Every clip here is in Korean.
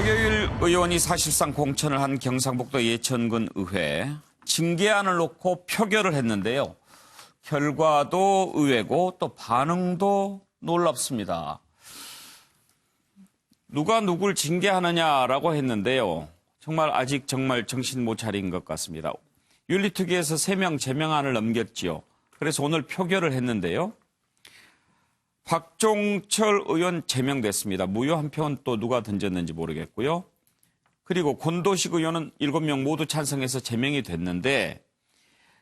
표결 의원이 사실상 공천을 한 경상북도 예천군 의회 징계안을 놓고 표결을 했는데요. 결과도 의외고 또 반응도 놀랍습니다. 누가 누굴 징계하느냐라고 했는데요. 아직 정신 못 차린 것 같습니다. 윤리특위에서 3명 제명안을 넘겼지요. 그래서 오늘 표결을 했는데요. 박종철 의원 제명됐습니다. 무효 한 표는 또 누가 던졌는지 모르겠고요. 그리고 권도식 의원은 7명 모두 찬성해서 제명이 됐는데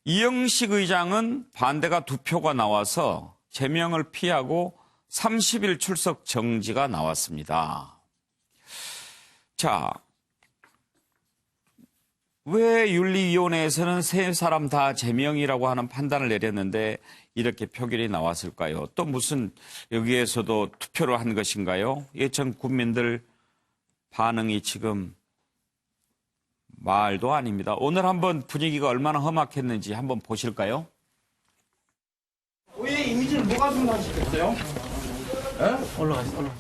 이영식 의장은 반대가 2표가 나와서 제명을 피하고 30일 출석 정지가 나왔습니다. 자, 왜 윤리위원회에서는 3사람 다 제명이라고 하는 판단을 내렸는데 이렇게 표결이 나왔을까요? 또 무슨 여기에서도 투표를 한 것인가요? 예천 군민들 반응이 지금 말도 아닙니다. 오늘 한번 분위기가 얼마나 험악했는지 한번 보실까요? 왜 이미지를 뭐가 손상시켰어요? 올라가세요.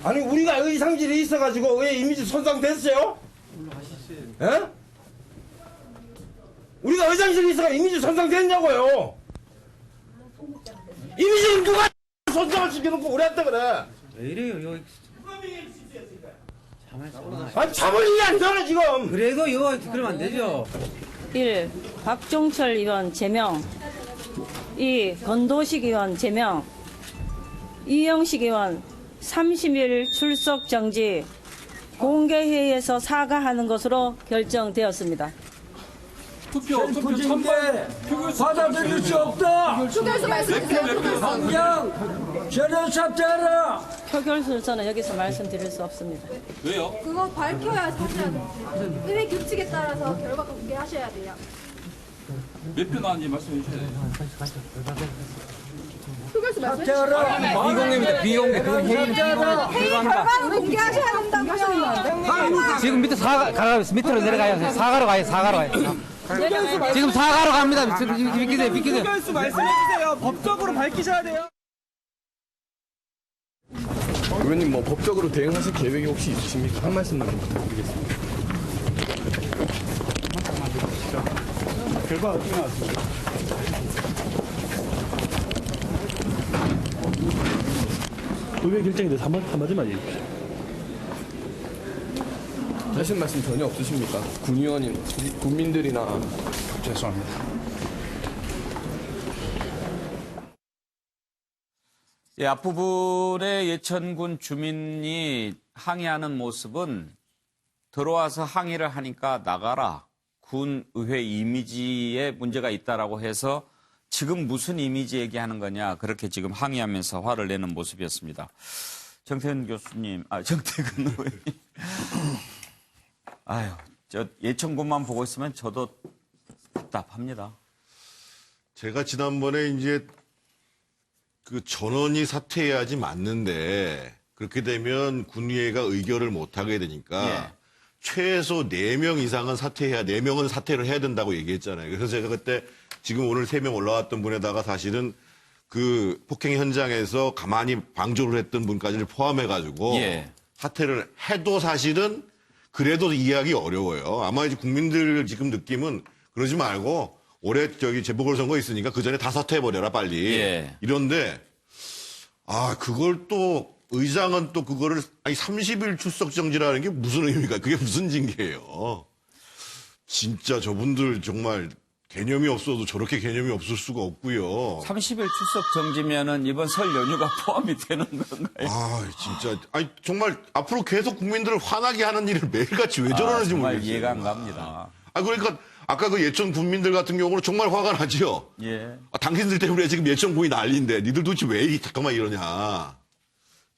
아니 우리가 의상질이 있어가지고 왜 이미지 손상됐어요? 올라가시죠. 우리가 의상질이 있어가 이미지 손상됐냐고요? 이미지는 누가 손상을 시켜놓고 우리한테 그래? 왜 이래요, 여기. 아니 참을 일이 안 되나 지금? 그래도 이거 그러면 안 되죠. 1. 박종철 의원 제명. 2. 권도식 의원 제명. 이영식 의원 30일 출석 정지. 공개회의에서 사과하는 것으로 결정되었습니다. 투표 첨부에 받아들일 수 없다. 휴게소 말씀해주세요. 당장 전원 사퇴하라. 표결 순서는 여기서 말씀드릴 수 없습니다. 왜요? 그거 밝혀야 사실은 의회 규칙에 따라서 결과가 공개하셔야 돼요. 몇 표 나왔는지 말씀해 주셔야 돼요. 휴게소 말씀해주세요. 비공개입니다, 비공개. 그 회의 결과 공개하셔야 된다고요. 지금 밑에 밑으로 내려가요. 사과로 가요, 사과로 가요. 지금 사과로 갑니다. 비키세요, 비키세요. 수 말씀해주세요. 법적으로 밝히셔야 돼요. 의원님 뭐 법적으로 대응하실 계획이 혹시 있으십니까? 한 말씀만 부탁드리겠습니다. 결과 어떻게 나왔습니까? 의회 결정에 대해서 한마디만 얘기해 주십시오. 하실 말씀 전혀 없으십니까? 군의원인 국민들이나 죄송합니다. 예, 앞부분에 예천군 주민이 항의하는 모습은 들어와서 항의를 하니까 나가라. 군 의회 이미지에 문제가 있다라고 해서 지금 무슨 이미지 얘기하는 거냐. 그렇게 지금 항의하면서 화를 내는 모습이었습니다. 정태근 교수님, 정태근 의원님. 아유, 저 예천군만 보고 있으면 저도 답답합니다. 제가 지난번에 이제 그 전원이 사퇴해야지 맞는데 그렇게 되면 군의회가 의결을 못하게 되니까 예. 최소 4명 이상은 사퇴해야 4명은 사퇴를 해야 된다고 얘기했잖아요. 그래서 제가 그때 지금 오늘 3명 올라왔던 분에다가 사실은 그 폭행 현장에서 가만히 방조를 했던 분까지를 포함해가지고 예. 사퇴를 해도 사실은 그래도 이해하기 어려워요. 아마 이제 국민들 지금 느낌은 그러지 말고 올해 재보궐선거 있으니까 그 전에 다 사퇴해버려라 빨리. 예. 이런데 그걸 또 의장은 또 그거를 30일 출석 정지라는 게 무슨 의미가 그게 무슨 징계예요. 진짜 저분들 정말 개념이 없어도 저렇게 개념이 없을 수가 없고요. 30일 출석 정지면은 이번 설 연휴가 포함이 되는 건가요? 진짜 정말 앞으로 계속 국민들을 화나게 하는 일을 매일같이 왜 저러는지 정말 모르겠어요. 이해가 안 갑니다. 그러니까 아까 그 예천 군민들 같은 경우는 정말 화가 나지요. 예. 당신들 때문에 지금 예천군이 난리인데 니들 도대체 왜 잠깐만 이러냐.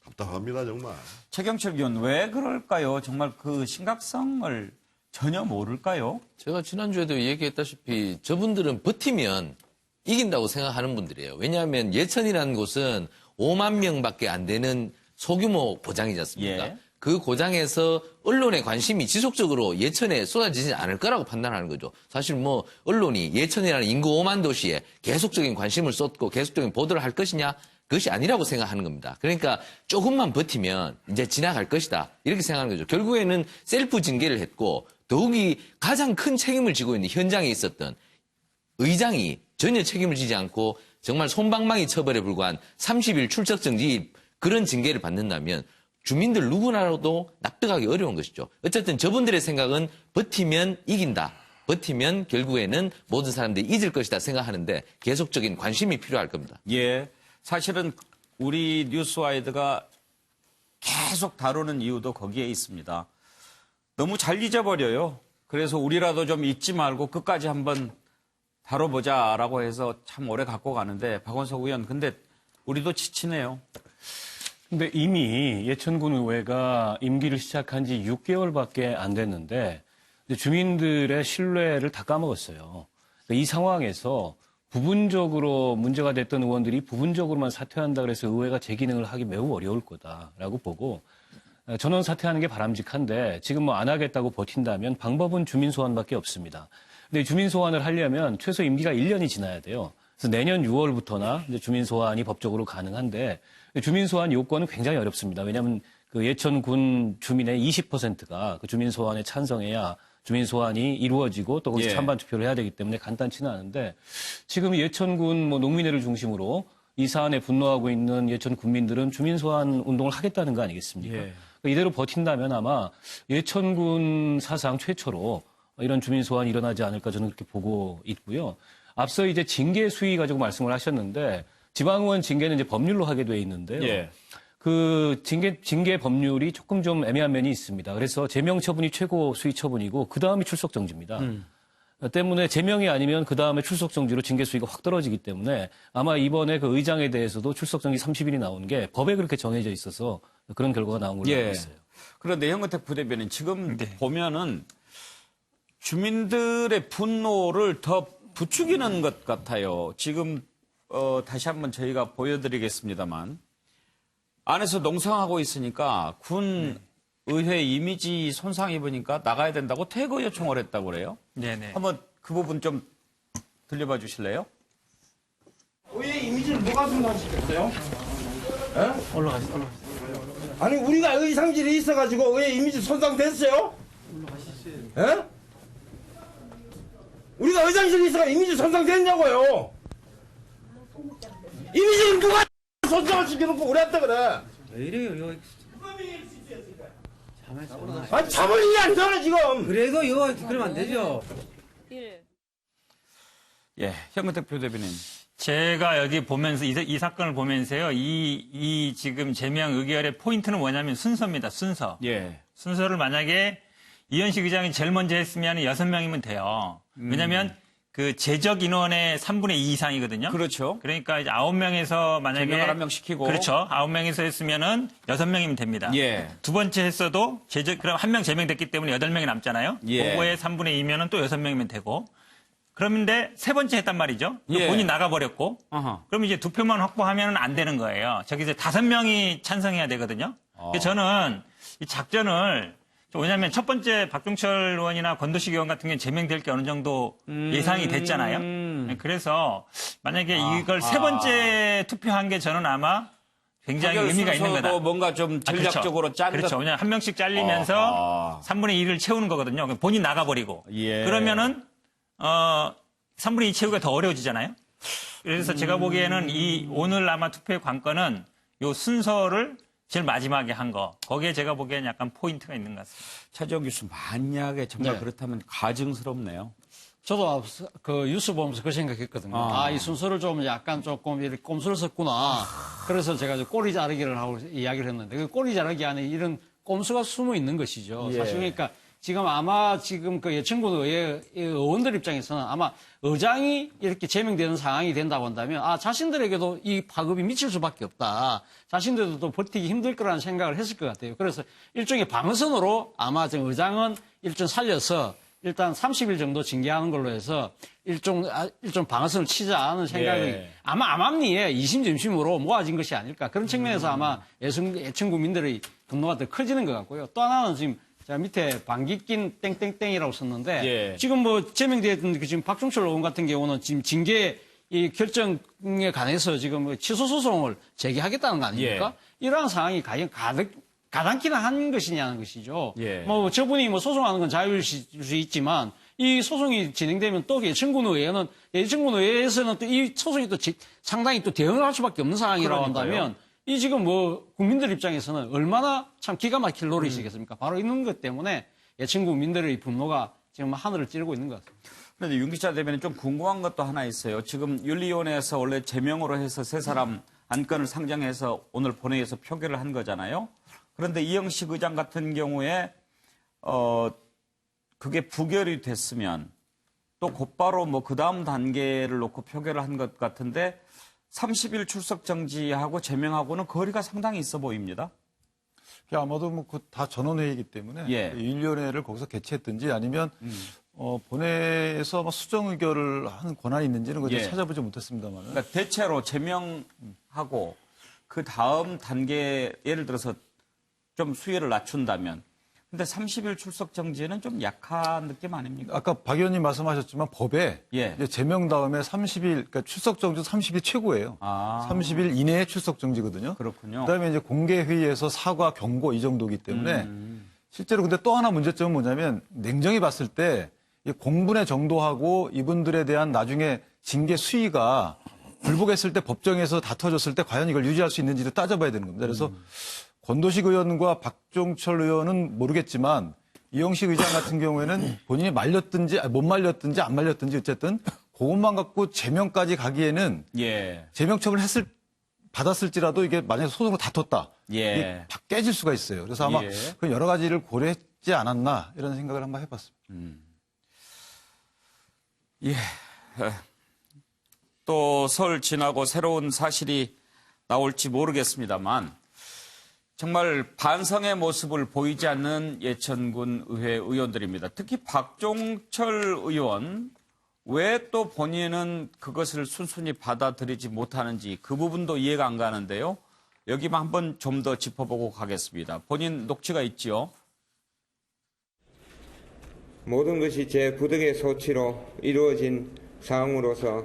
답답합니다 정말. 최경철 의원 왜 그럴까요? 정말 그 심각성을 전혀 모를까요? 제가 지난주에도 얘기했다시피 저분들은 버티면 이긴다고 생각하는 분들이에요. 왜냐하면 예천이라는 곳은 5만 명밖에 안 되는 소규모 고장이지 않습니까? 예. 그 고장에서 언론의 관심이 지속적으로 예천에 쏟아지지 않을 거라고 판단하는 거죠. 사실 뭐 언론이 예천이라는 인구 5만 도시에 계속적인 관심을 쏟고 계속적인 보도를 할 것이냐? 그것이 아니라고 생각하는 겁니다. 그러니까 조금만 버티면 이제 지나갈 것이다. 이렇게 생각하는 거죠. 결국에는 셀프 징계를 했고 더욱이 가장 큰 책임을 지고 있는 현장에 있었던 의장이 전혀 책임을 지지 않고 정말 솜방망이 처벌에 불과한 30일 출석 정지 그런 징계를 받는다면 주민들 누구나라도 납득하기 어려운 것이죠. 어쨌든 저분들의 생각은 버티면 이긴다. 버티면 결국에는 모든 사람들이 잊을 것이다 생각하는데 계속적인 관심이 필요할 겁니다. 예. 사실은 우리 뉴스와이드가 계속 다루는 이유도 거기에 있습니다. 너무 잘 잊어버려요. 그래서 우리라도 좀 잊지 말고 끝까지 한번 다뤄보자라고 해서 참 오래 갖고 가는데 박원석 의원 근데 우리도 지치네요. 근데 이미 예천군 의회가 임기를 시작한 지 6개월밖에 안 됐는데 주민들의 신뢰를 다 까먹었어요. 이 상황에서 부분적으로 문제가 됐던 의원들이 부분적으로만 사퇴한다 그래서 의회가 제 기능을 하기 매우 어려울 거다라고 보고 전원 사퇴하는 게 바람직한데 지금 뭐 안 하겠다고 버틴다면 방법은 주민 소환밖에 없습니다. 근데 주민 소환을 하려면 최소 임기가 1년이 지나야 돼요. 그래서 내년 6월부터나 이제 주민 소환이 법적으로 가능한데 주민 소환 요건은 굉장히 어렵습니다. 왜냐하면 그 예천군 주민의 20%가 그 주민 소환에 찬성해야 주민 소환이 이루어지고 또 거기서 찬반 투표를 해야 되기 때문에 간단치는 않은데 지금 예천군 뭐 농민회를 중심으로 이 사안에 분노하고 있는 예천 군민들은 주민 소환 운동을 하겠다는 거 아니겠습니까? 예. 이대로 버틴다면 아마 예천군 사상 최초로 이런 주민 소환이 일어나지 않을까 저는 그렇게 보고 있고요. 앞서 이제 징계 수위 가지고 말씀을 하셨는데 지방의원 징계는 이제 법률로 하게 돼 있는데요. 예. 그 징계 법률이 조금 좀 애매한 면이 있습니다. 그래서 제명 처분이 최고 수위 처분이고 그 다음이 출석 정지입니다. 때문에 제명이 아니면 그 다음에 출석 정지로 징계 수위가 확 떨어지기 때문에 아마 이번에 그 의장에 대해서도 출석 정지 30일이 나온 게 법에 그렇게 정해져 있어서 그런 결과가 나온 걸로 알고 있어요. 그런데 현근택 부대변인 지금 보면은 주민들의 분노를 더 부추기는 것 같아요. 지금 다시 한번 저희가 보여드리겠습니다만 안에서 농성하고 있으니까 군 의회 이미지 손상 입으니까 나가야 된다고 퇴거 요청을 했다고 그래요. 네네. 한번 그 부분 좀 들려봐 주실래요? 의회 이미지를 누가 손상시켰어요? 예? 올라가시죠. 아니 우리가 의상질이 있어가지고 의회 이미지 손상됐어요? 예? 우리가 의상실이 있어가 이미지 손상됐냐고요? 이미지를 누가 손상을 시켜놓고 우리한테 그래? 왜 이래요? 아니 참을 일이 아니잖아 지금. 그래도 이거 그러면 안 되죠. 1. 예, 현근택 부대변인. 제가 여기 보면서 이 사건을 보면서요. 이 지금 제명 의결의 포인트는 뭐냐면 순서입니다. 순서. 예. 순서를 만약에 이현식 의장이 제일 먼저 했으면 6명이면 돼요. 왜냐하면 그 제적 인원의 3분의 2 이상이거든요. 그렇죠. 그러니까 이제 9명에서 만약에 제명을 1명 시키고 그렇죠. 9명에서 했으면은 6명이면 됩니다. 예. 두 번째 했어도 그럼 1명 제명됐기 때문에 8명이 남잖아요. 예. 그거의 3분의 2면은 또 6명이면 되고. 그런데 세 번째 했단 말이죠. 예. 본인 나가버렸고. 어허. 그럼 이제 2표만 확보하면 안 되는 거예요. 저기서 5명이 찬성해야 되거든요. 저는 이 작전을 왜냐하면 첫 번째 박종철 의원이나 권도식 의원 같은 경우는 제명될 게 어느 정도 예상이 됐잖아요. 그래서 만약에 이걸 세 번째 투표한 게 저는 아마 굉장히 의미가 있는 거다. 뭔가 좀 전략적으로 짠 그렇죠. 왜냐하면 한 명씩 잘리면서 3분의 2를 채우는 거거든요. 본인 나가버리고. 예. 그러면은 3분의 2 채우기가 더 어려워지잖아요. 그래서 제가 보기에는 오늘 아마 투표의 관건은 요 순서를 제일 마지막에 한 거. 거기에 제가 보기에는 약간 포인트가 있는 것 같습니다. 차지영 교수 만약에 정말 그렇다면 가증스럽네요. 저도 그 뉴스 보면서 그 생각했거든요. 이 순서를 좀 약간 조금 이렇게 꼼수를 썼구나. 그래서 제가 이제 꼬리 자르기를 하고 이야기를 했는데 그 꼬리 자르기 안에 이런 꼼수가 숨어 있는 것이죠. 예. 사실 그러니까 지금 아마 지금 그 예천군 의회 의원들 입장에서는 아마 의장이 이렇게 제명되는 상황이 된다고 한다면 자신들에게도 이 파급이 미칠 수밖에 없다. 자신들도 또 버티기 힘들 거라는 생각을 했을 것 같아요. 그래서 일종의 방선으로 아마 지금 의장은 일종 살려서 일단 30일 정도 징계하는 걸로 해서 일종 방어선을 치자는 생각이 아마 암암리에 이심점심으로 모아진 것이 아닐까. 그런 측면에서 아마 예천 국민들의 분노가 더 커지는 것 같고요. 또 하나는 지금 제가 밑에 방귀낀 땡땡땡이라고 썼는데 지금 뭐 제명됐던 지금 박종철 의원 같은 경우는 지금 징계 이 결정에 관해서 지금 취소 소송을 제기하겠다는 거 아닙니까? 이러한 상황이 과연 가당키나 한 것이냐는 것이죠. 예. 뭐 저분이 뭐 소송하는 건 자유일 수 있지만 이 소송이 진행되면 또 예천군 의회에서는 또 이 소송이 또 상당히 또 대응을 할 수밖에 없는 상황이라고 한다면 이 지금 뭐 국민들 입장에서는 얼마나 참 기가 막힐 노릇이겠습니까? 바로 있는 것 때문에 예천군 민들의 분노가 지금 하늘을 찌르고 있는 것 같습니다. 그런데 윤 기자 대변인 좀 궁금한 것도 하나 있어요. 지금 윤리위원회에서 원래 제명으로 해서 세 사람 안건을 상정해서 오늘 본회의에서 표결을 한 거잖아요. 그런데 이영식 의장 같은 경우에 그게 부결이 됐으면 또 곧바로 뭐 그 다음 단계를 놓고 표결을 한 것 같은데 30일 출석 정지하고 제명하고는 거리가 상당히 있어 보입니다. 아마도 뭐 그 다 전원회의이기 때문에 윤리위원회를 거기서 개최했든지 아니면 본회에서 수정 의결을 하는 권한이 있는지는 그걸 찾아보지 못했습니다만. 그러니까 대체로 제명하고 그 다음 단계 예를 들어서 좀 수위를 낮춘다면 근데 30일 출석 정지는 좀 약한 느낌 아닙니까? 아까 박 의원님 말씀하셨지만 법에 이제 제명 다음에 30일, 그러니까 출석 정지 30일 최고예요. 30일 이내에 출석 정지거든요. 그렇군요. 그다음에 이제 공개 회의에서 사과, 경고 이 정도이기 때문에 실제로 근데 또 하나 문제점은 뭐냐면 냉정히 봤을 때 이 공분의 정도하고 이분들에 대한 나중에 징계 수위가 불복했을 때 법정에서 다퉈졌을 때 과연 이걸 유지할 수 있는지를 따져봐야 되는 겁니다. 그래서 권도식 의원과 박종철 의원은 모르겠지만 이영식 의장 같은 경우에는 본인이 말렸든지 못 말렸든지 안 말렸든지 어쨌든 그것만 갖고 제명까지 가기에는 제명 처분을 받았을지라도 이게 만약에 소송으로 다퉜다. 이게 깨질 수가 있어요. 그래서 아마 그 여러 가지를 고려했지 않았나 이런 생각을 한번 해봤습니다. 또 설 지나고 새로운 사실이 나올지 모르겠습니다만 정말 반성의 모습을 보이지 않는 예천군 의회 의원들입니다. 특히 박종철 의원 왜 또 본인은 그것을 순순히 받아들이지 못하는지 그 부분도 이해가 안 가는데요. 여기만 한번 좀 더 짚어보고 가겠습니다. 본인 녹취가 있지요. 모든 것이 제 부득의 소치로 이루어진 상황으로서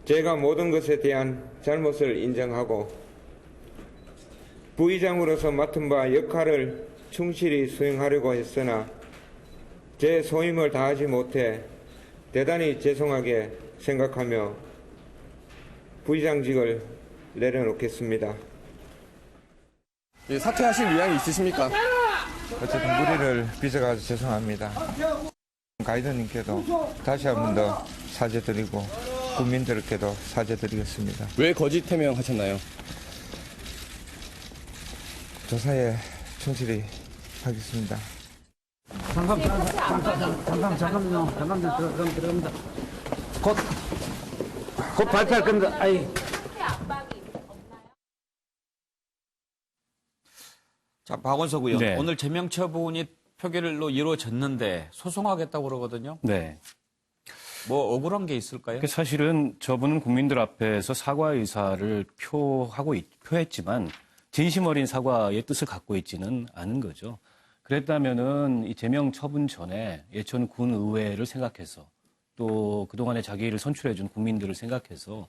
제가 모든 것에 대한 잘못을 인정하고 부의장으로서 맡은 바 역할을 충실히 수행하려고 했으나 제 소임을 다하지 못해 대단히 죄송하게 생각하며 부의장직을 내려놓겠습니다. 사퇴하실 의향이 있으십니까? 어쨌든 무리를 빚어가지고 죄송합니다. 가이드님께도 다시 한 번 더 사죄드리고 국민들께도 사죄드리겠습니다. 왜 거짓 해명하셨나요? 조사에 충실히 하겠습니다. 잠깐만요. 들어갑니다. 곧 발표할 겁니다. 자, 박원석 의원. 네. 오늘 제명 처분이 표결로 이루어졌는데 소송하겠다고 그러거든요. 네. 뭐 억울한 게 있을까요? 사실은 저분은 국민들 앞에서 사과 의사를 표했지만 진심 어린 사과의 뜻을 갖고 있지는 않은 거죠. 그랬다면은 이 제명 처분 전에 예천군 의회를 생각해서 또 그동안에 자기를 선출해준 국민들을 생각해서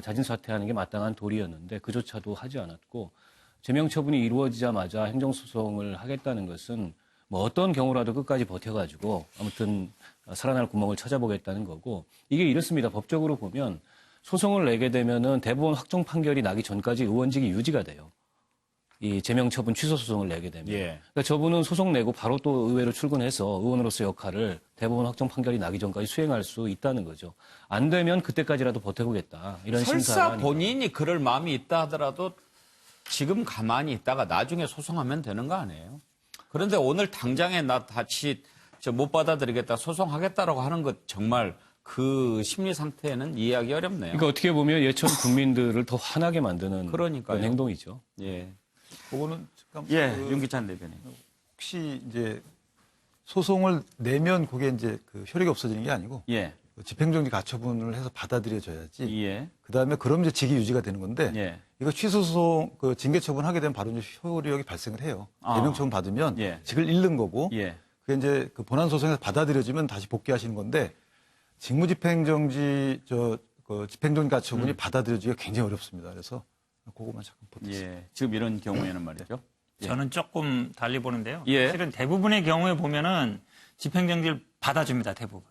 자진 사퇴하는 게 마땅한 도리였는데 그조차도 하지 않았고 제명 처분이 이루어지자마자 행정소송을 하겠다는 것은 뭐 어떤 경우라도 끝까지 버텨가지고 아무튼 살아날 구멍을 찾아보겠다는 거고 이게 이렇습니다. 법적으로 보면 소송을 내게 되면은 대법원 확정 판결이 나기 전까지 의원직이 유지가 돼요. 이 제명 처분 취소 소송을 내게 되면. 그러니까 저분은 소송 내고 바로 또 의회로 출근해서 의원으로서 역할을 대법원 확정 판결이 나기 전까지 수행할 수 있다는 거죠. 안 되면 그때까지라도 버텨보겠다. 이런 심사가 설사 본인이 그럴 마음이 있다 하더라도 지금 가만히 있다가 나중에 소송하면 되는 거 아니에요? 그런데 오늘 당장에 나 다시 못 받아들이겠다, 소송하겠다라고 하는 것 정말 그 심리 상태는 이해하기 어렵네요. 그러니까 어떻게 보면 예천 국민들을 더 화나게 만드는 그런 행동이죠. 그거는 잠깐 윤기찬 대변인. 혹시 이제 소송을 내면 그게 이제 그 효력이 없어지는 게 아니고 집행정지 가처분을 해서 받아들여져야지. 그다음에 그럼 이제 직위 유지가 되는 건데 이거 취소 소송 그 징계 처분하게 되면 바로 이제 효력이 발생을 해요. 제명 처분 받으면 직을 잃는 거고 그게 이제 그 본안 소송에서 받아들여지면 다시 복귀하시는 건데 직무집행정지 그 집행정지 가처분이 받아들여지기가 굉장히 어렵습니다. 그래서 그거만 잠깐 보태주세요. 예. 지금 이런 경우에는 말이죠. 예. 저는 조금 달리 보는데요. 예. 사실은 대부분의 경우에 보면은 집행정지를 받아줍니다. 대부분.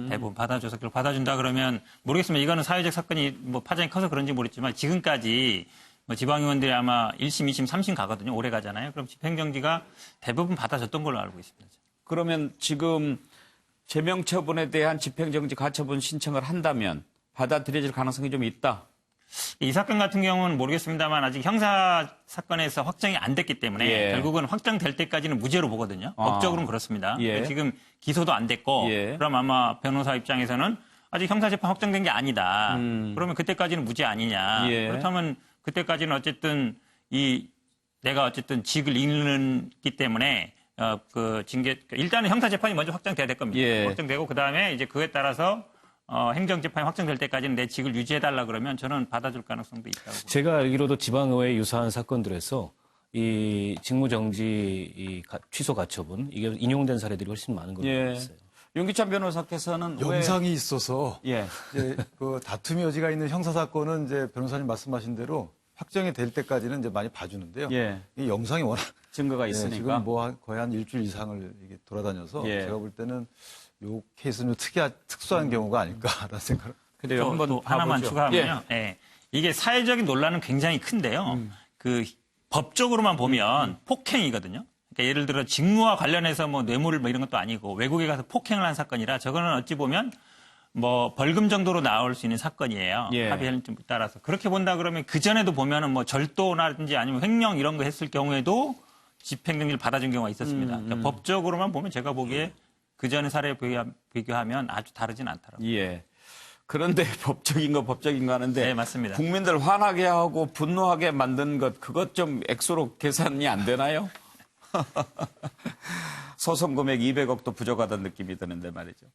대부분 받아줘서 그걸 받아준다 그러면 모르겠습니다. 이거는 사회적 사건이 뭐 파장이 커서 그런지 모르겠지만 지금까지 뭐 지방의원들이 아마 1심, 2심, 3심 가거든요. 오래 가잖아요. 그럼 집행정지가 대부분 받아줬던 걸로 알고 있습니다. 그러면 지금 제명처분에 대한 집행정지 가처분 신청을 한다면 받아들여질 가능성이 좀 있다. 이 사건 같은 경우는 모르겠습니다만 아직 형사 사건에서 확정이 안 됐기 때문에 예. 결국은 확정될 때까지는 무죄로 보거든요. 법적으로는 그렇습니다. 예. 그러니까 지금 기소도 안 됐고 예. 그럼 아마 변호사 입장에서는 아직 형사재판 확정된 게 아니다. 그러면 그때까지는 무죄 아니냐. 예. 그렇다면 그때까지는 어쨌든 내가 어쨌든 직을 잃기 때문에 그 징계 일단은 형사재판이 먼저 확정돼야 될 겁니다. 예. 확정되고 그다음에 이제 그에 따라서 행정재판이 확정될 때까지는 내 직을 유지해달라 그러면 저는 받아줄 가능성도 있다고. 제가 알기로도 지방의회 유사한 사건들에서 이 직무정지 취소 가처분 이게 인용된 사례들이 훨씬 많은 걸로 알고 있어요. 윤기찬 변호사께서는 영상이 있어서 예. 이제 그 다툼의 여지가 있는 형사 사건은 이제 변호사님 말씀하신 대로 확정이 될 때까지는 이제 많이 봐주는데요. 예. 이 영상이 워낙 증거가 예, 있으니까. 지금 뭐 거의 한 일주일 이상을 이게 돌아다녀서 예. 제가 볼 때는 요 케이스는 좀 특수한 경우가 아닐까라는 생각을. 그래요. 한번 또 하나만 봐보죠. 추가하면요. 예. 이게 사회적인 논란은 굉장히 큰데요. 그 법적으로만 보면 폭행이거든요. 그러니까 예를 들어 직무와 관련해서 뭐 뇌물을 뭐 이런 것도 아니고 외국에 가서 폭행을 한 사건이라 저거는 어찌 보면 뭐 벌금 정도로 나올 수 있는 사건이에요. 예. 합의에 따라서. 그렇게 본다 그러면 그 전에도 보면은 뭐 절도라든지 아니면 횡령 이런 거 했을 경우에도 집행정지를 받아준 경우가 있었습니다. 그러니까 법적으로만 보면 제가 보기에 그 전의 사례에 비교하면 아주 다르진 않더라고요. 예. 그런데 법적인 거 하는데 네, 맞습니다. 국민들 화나게 하고 분노하게 만든 것 그것 좀 액수로 계산이 안 되나요? 소송 금액 200억도 부족하다는 느낌이 드는데 말이죠.